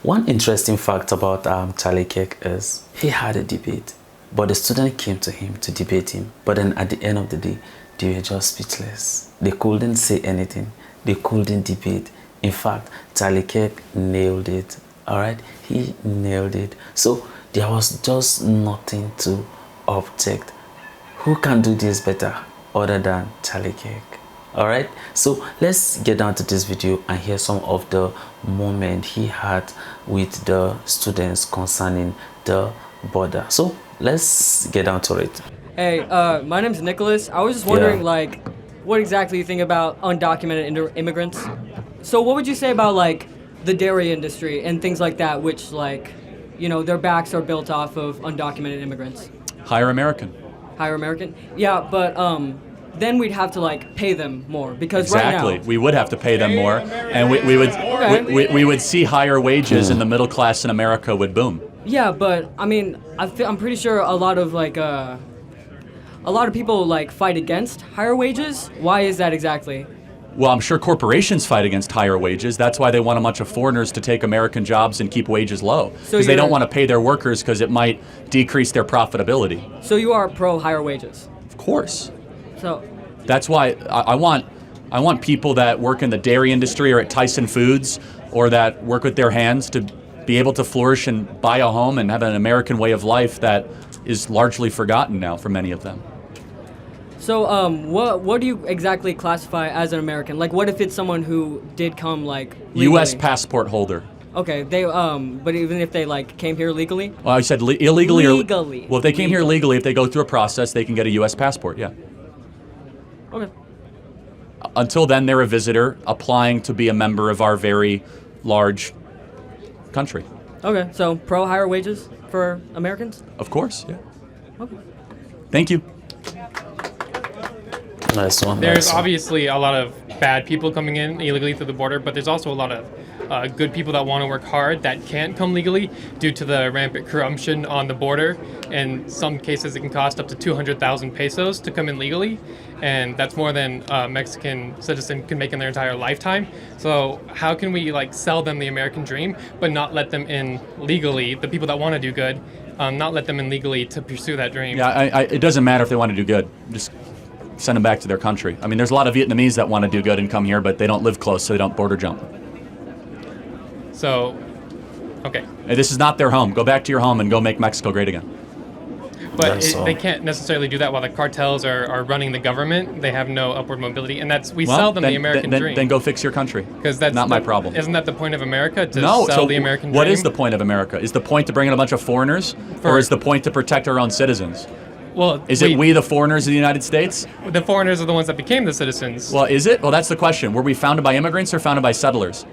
One interesting fact about Charlie Kirk is he had a debate, but the student came to him to debate him. But then at the end of the day, they were just speechless. They couldn't say anything. They couldn't debate. In fact, Charlie Kirk nailed it. All right, he nailed it. So there was just nothing to object. Who can do this better other than Charlie Kirk? All right, so let's get down to this video and hear some of the moment he had with the students concerning the border. So let's get down to it. Hey, my name's Nicholas. I was just wondering, what exactly you think about undocumented immigrants? So what would you say about, the dairy industry and things like that, which, their backs are built off of undocumented immigrants? Hire American. Hire American? Yeah, but, then we'd have to, pay them more, because exactly. right now... We would have to pay them more, and we would see higher wages, and the middle class in America would boom. Yeah, but, I mean, I'm pretty sure a lot of, people, fight against higher wages. Why is that exactly? Well, I'm sure corporations fight against higher wages. That's why they want a bunch of foreigners to take American jobs and keep wages low. Because they don't want to pay their workers because it might decrease their profitability. So you are pro higher wages? Of course. So that's why I want people that work in the dairy industry or at Tyson Foods or that work with their hands to be able to flourish and buy a home and have an American way of life that is largely forgotten now for many of them. So what do you exactly classify as an American? What if it's someone who did come legally? U.S. passport holder. Okay, but even if they came here legally? Well, I said illegally. Legally. Well, if they came here legally, if they go through a process, they can get a U.S. passport, yeah. Okay. Until then, they're a visitor applying to be a member of our very large country. Okay, so pro higher wages for Americans? Of course, yeah. Okay. Thank you. Nice one. There's obviously a lot of bad people coming in illegally through the border, but there's also a lot of good people that want to work hard that can't come legally due to the rampant corruption on the border. In some cases, it can cost up to 200,000 pesos to come in legally, and that's more than a Mexican citizen can make in their entire lifetime. So how can we sell them the American dream, but not let them in legally, the people that want to do good, not let them in legally to pursue that dream? Yeah, it doesn't matter if they want to do good. Just send them back to their country. I mean, there's a lot of Vietnamese that want to do good and come here, but they don't live close, so they don't border jump. So, okay. This is not their home. Go back to your home and go make Mexico great again. But they can't necessarily do that while the cartels are running the government. They have no upward mobility, and sell them the American dream. Then go fix your country. Because that's not my problem. Isn't that the point of America, to sell the American dream? What is the point of America? Is the point to bring in a bunch of foreigners, or is the point to protect our own citizens? Well, is it we, the foreigners of the United States? The foreigners are the ones that became the citizens. Well, is it? Well, that's the question. Were we founded by immigrants or founded by settlers?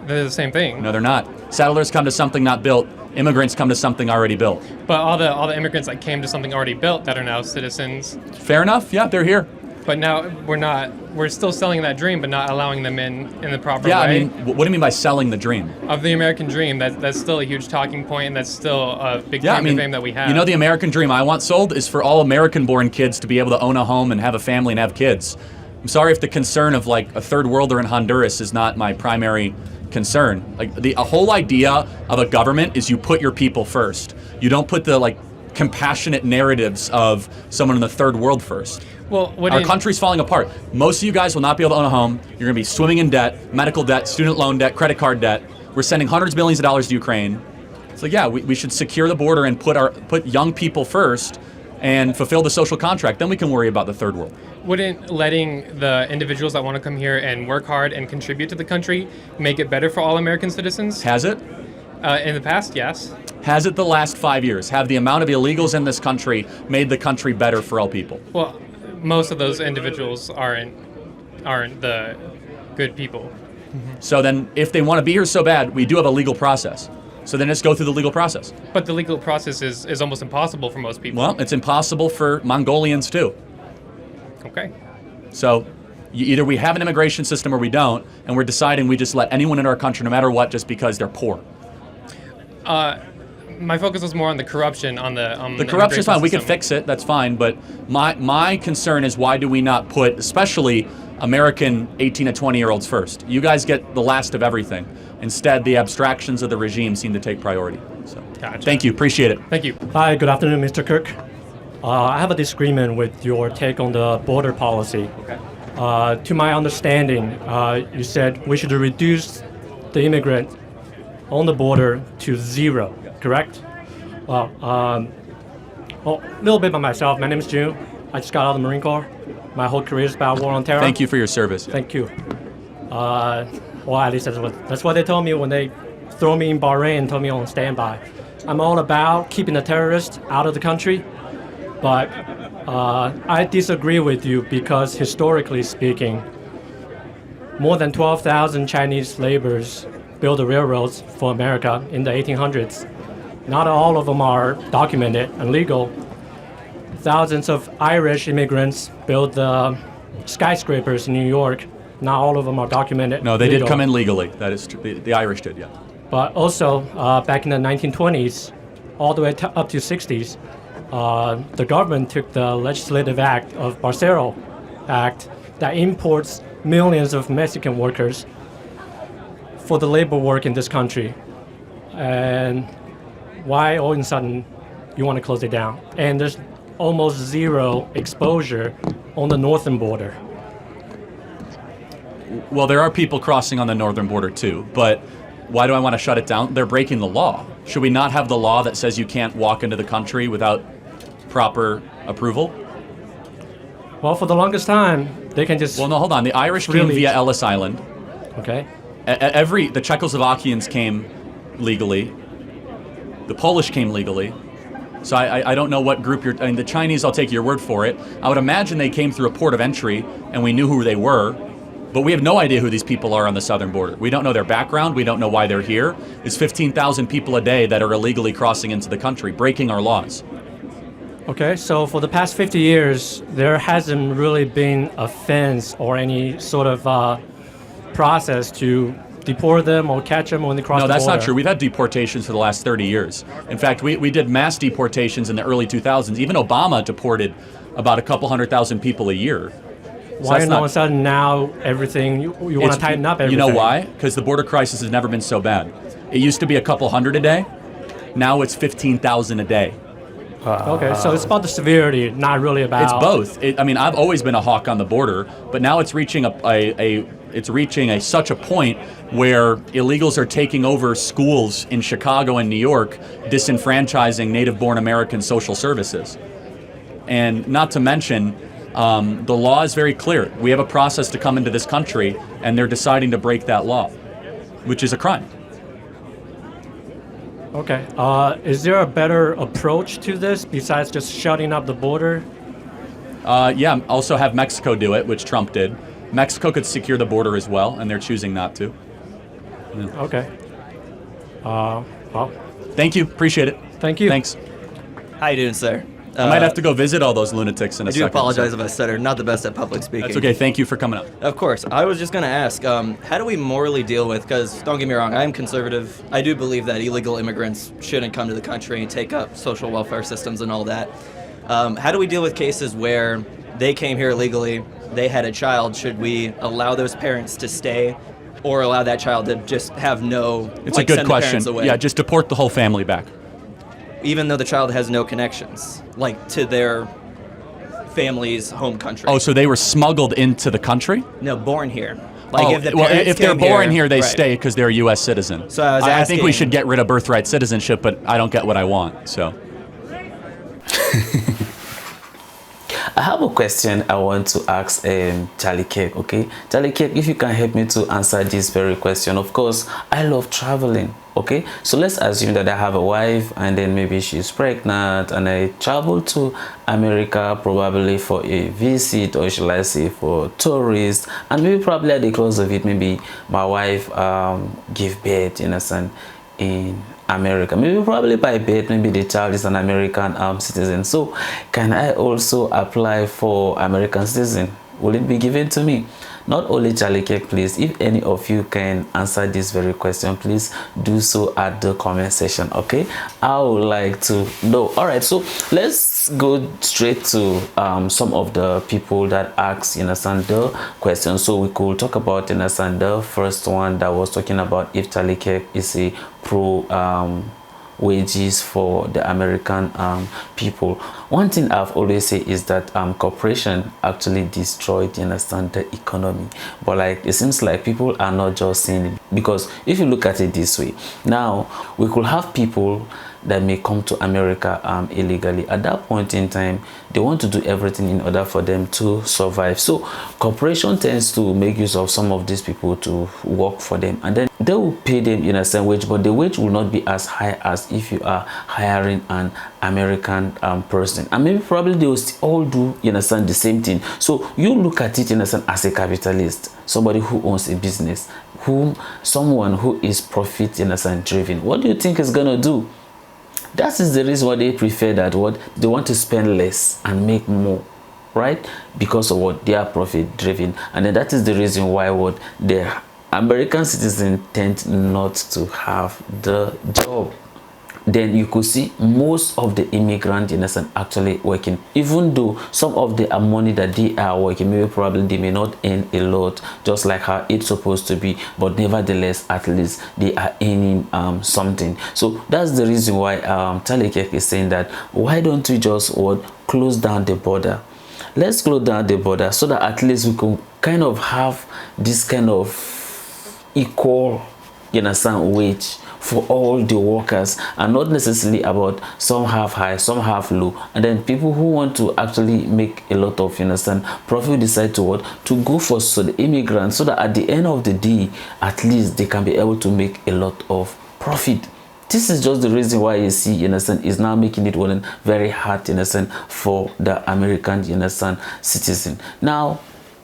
They're the same thing. No, they're not. Settlers come to something not built. Immigrants come to something already built. But all the immigrants that came to something already built that are now citizens. Fair enough. Yeah, they're here. But now we're still selling that dream, but not allowing them in the proper way. Yeah, I mean, what do you mean by selling the dream? Of the American dream, that's still a huge talking point, and that's still a big claim to fame that we have. You know, the American dream I want sold is for all American-born kids to be able to own a home and have a family and have kids. I'm sorry if the concern of a third worlder in Honduras is not my primary concern. A whole idea of a government is you put your people first. You don't put the compassionate narratives of someone in the third world first. Well, our country's falling apart. Most of you guys will not be able to own a home. You're going to be swimming in debt, medical debt, student loan debt, credit card debt. We're sending hundreds of millions of dollars to Ukraine. It's we should secure the border and put young people first and fulfill the social contract. Then we can worry about the third world. Wouldn't letting the individuals that want to come here and work hard and contribute to the country make it better for all American citizens? Has it? In the past, yes. Has it the last 5 years? Have the amount of illegals in this country made the country better for all people? Well, most of those individuals aren't the good people. So then if they want to be here so bad, we do have a legal process. So then let's go through the legal process. But the legal process is almost impossible for most people. Well, it's impossible for Mongolians too. Okay. So either we have an immigration system or we don't, and we're deciding we just let anyone in our country no matter what just because they're poor. my focus was more on the corruption on the corruption's fine. We system. could fix it. That's fine. But my concern is, why do we not put, especially American 18 to 20-year-olds first? You guys get the last of everything. Instead, the abstractions of the regime seem to take priority. So, Gotcha. Thank you. Appreciate it. Thank you. Hi, good afternoon, Mr. Kirk. I have a disagreement with your take on the border policy. Okay. To my understanding, you said we should reduce the immigrant on the border to 0, correct? Well, a little bit about myself. My name is June. I just got out of the Marine Corps. My whole career is about war on terror. Thank you for your service. Thank you. Well, at least that's what they told me when they threw me in Bahrain and told me on standby. I'm all about keeping the terrorists out of the country, but I disagree with you because historically speaking, more than 12,000 Chinese laborers built the railroads for America in the 1800s. Not all of them are documented and legal. Thousands of Irish immigrants built the skyscrapers in New York. Not all of them are documented. No, they legal. did come in legally. That is true. The Irish did, yeah. But also, back in the 1920s, all the way up to 60s, the government took the legislative act of Barcelo Act that imports millions of Mexican workers for the labor work in this country. And why all of a sudden you want to close it down? And there's almost 0 exposure on the northern border. Well, there are people crossing on the northern border too, but why do I want to shut it down? They're breaking the law. Should we not have the law that says you can't walk into the country without proper approval? Well, for the longest time, they can just... Well, no, hold on. The Irish came via Ellis Island. Okay. The Czechoslovakians came legally. The Polish came legally. So I don't know what group I mean, the Chinese, I'll take your word for it. I would imagine they came through a port of entry and we knew who they were, but we have no idea who these people are on the southern border. We don't know their background. We don't know why they're here. It's 15,000 people a day that are illegally crossing into the country, breaking our laws. Okay, so for the past 50 years, there hasn't really been a fence or any sort of process to deport them or catch them when they cross the border. No, that's not true. We've had deportations for the last 30 years. In fact, we did mass deportations in the early 2000s. Even Obama deported about a couple 100,000 people a year. Why all of a sudden now everything, you want to tighten up everything? You know why? Because the border crisis has never been so bad. It used to be a couple hundred a day. Now it's 15,000 a day. Okay, so it's about the severity, not really about... It's both. I mean, I've always been a hawk on the border, but now it's reaching such a point where illegals are taking over schools in Chicago and New York, disenfranchising native-born American social services. And not to mention, the law is very clear. We have a process to come into this country, and they're deciding to break that law, which is a crime. Okay. Is there a better approach to this besides just shutting up the border? Yeah, also have Mexico do it, which Trump did. Mexico could secure the border as well, and they're choosing not to. Yeah. Okay. Well. Thank you. Appreciate it. Thank you. Thanks. How you doing, sir? I might have to go visit all those lunatics in a second. I do apologize if I stuttered. Not the best at public speaking. That's okay. Thank you for coming up. Of course. I was just going to ask, how do we morally deal with, because don't get me wrong, I am conservative. I do believe that illegal immigrants shouldn't come to the country and take up social welfare systems and all that. How do we deal with cases where they came here illegally, they had a child? Should we allow those parents to stay or allow that child to just have no, it's a good send question. the parents away? Yeah, just deport the whole family back. Even though the child has no connections, like to their family's home country. Oh, so they were smuggled into the country? No, born here. Like if they're born here, they right. stay because they're a U.S. citizen. So I think we should get rid of birthright citizenship, but I don't get what I want, so. I have a question I want to ask Charlie Kirk, okay? Charlie Kirk, if you can help me to answer this very question. Of course, I love traveling, okay? So let's assume that I have a wife and then maybe she's pregnant and I travel to America probably for a visit, or shall I say for tourists, and maybe probably at the close of it, maybe my wife give birth, in a sense, in America. Maybe probably by birth, maybe the child is an American citizen. So can I also apply for American citizen? Will it be given to me? not only Charlie Kirk, please, if any of you can answer this very question, please do so at the comment section. Okay, I would like to know. All right, so let's go straight to some of the people that asked, you understand, the question. So we could talk about, you understand, the first one that was talking about if Charlie Kirk is a pro wages for the American people. One thing I've always said is that corporation actually destroyed, you understand, the economy. But like, it seems like people are not just saying it, because if you look at it this way, now we could have people that may come to America illegally. At that point in time, they want to do everything in order for them to survive. So corporation tends to make use of some of these people to work for them, and then they will pay them in a same wage, but the wage will not be as high as if you are hiring an American person. And maybe probably they will all do, you understand, the same thing. So you look at it, you understand, as a capitalist, somebody who owns a business, someone who is profit, you understand, driven. What do you think is gonna do? That is the reason why they prefer that, what they want to spend less and make more, right? Because of what they are profit driven. And then that is the reason why what the American citizens tend not to have the job. Then you could see most of the immigrant, innocent, actually working, even though some of the money that they are working, maybe probably they may not earn a lot, just like how it's supposed to be, but nevertheless, at least they are earning something. So that's the reason why Charlie Kirk is saying that, why don't we just close down the border? Let's close down the border so that at least we can kind of have this kind of equal, you understand, wage for all the workers, and not necessarily about some have high, some have low, and then people who want to actually make a lot of, you understand, profit decide to go for the immigrants, so that at the end of the day, at least they can be able to make a lot of profit. This is just the reason why you see, you understand, is now making it very hard, you understand, for the American, you understand, citizen. Now,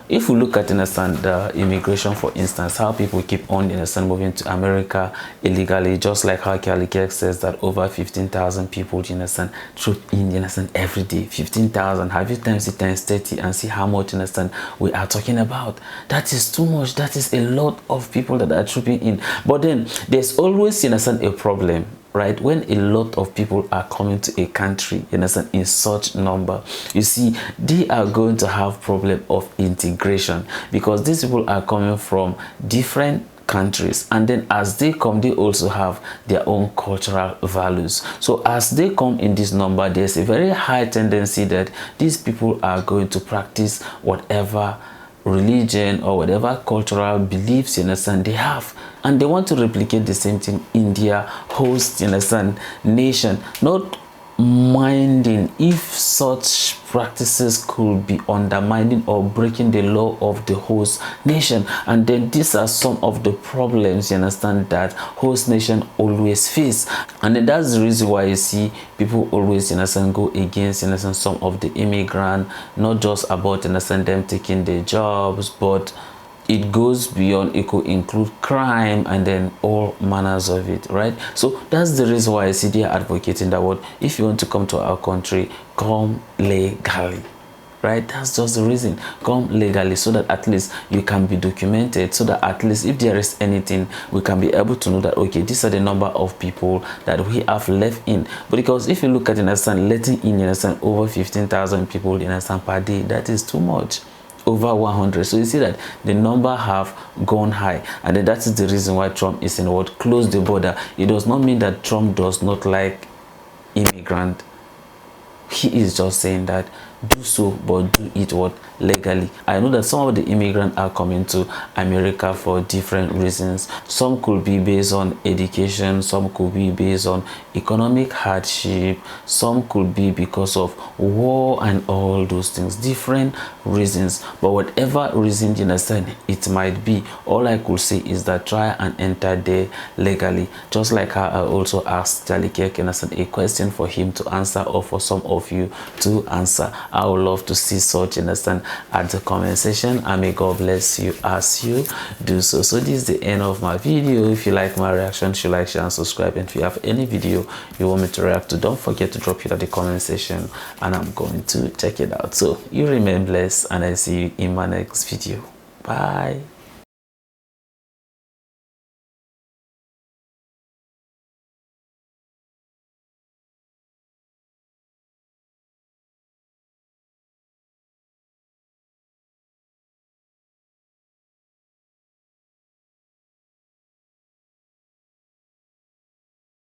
if we look at, understand, the immigration, for instance, how people keep on, understand, moving to America illegally, just like how Charlie Kirk says that over 15,000 people, you understand, troop in, you understand, every day. 15,000. Have you times it times 30 and see how much, you understand, we are talking about? That is too much. That is a lot of people that are trooping in. But then there's always, you understand, a problem, right? When a lot of people are coming to a country, you understand, in such number, you see, they are going to have problem of integration, because these people are coming from different countries, and then as they come, they also have their own cultural values. So as they come in this number, there's a very high tendency that these people are going to practice whatever religion or whatever cultural beliefs, you understand, they have, and they want to replicate the same thing in their host, you understand, nation, not minding if such practices could be undermining or breaking the law of the host nation. And then these are some of the problems, you understand, that host nation always face. And then that's the reason why you see people always, you understand, go against, you understand, some of the immigrant, not just about, you understand, them taking their jobs, but it goes beyond. It could include crime and then all manners of it, right? So that's the reason why I see they are advocating that if you want to come to our country, come legally, right? That's just the reason. Come legally, so that at least you can be documented, so that at least if there is anything, we can be able to know that, okay, these are the number of people that we have left in. But because if you look at, you understand, letting in, you understand, over 15,000 people, you understand, per day, that is too much. Over 100. So you see that the number have gone high, and then that is the reason why Trump is in close the border. It does not mean that Trump does not like immigrant. He is just saying that do so, but do it legally. I know that some of the immigrants are coming to America for different reasons. Some could be based on education, some could be based on economic hardship, some could be because of war and all those things, different reasons. But whatever reason, you understand, it might be, all I could say is that try and enter there legally. Just like how I also asked Charlie Kirk, a question for him to answer, or for some of you to answer. I would love to see such, understand, at the comment section, and may God bless you as you do so. So this is the end of my video. If you like my reaction, you like, share and subscribe, and if you have any video you want me to react to, don't forget to drop it at the comment section and I'm going to check it out. So you remain blessed, and I see you in my next video. Bye.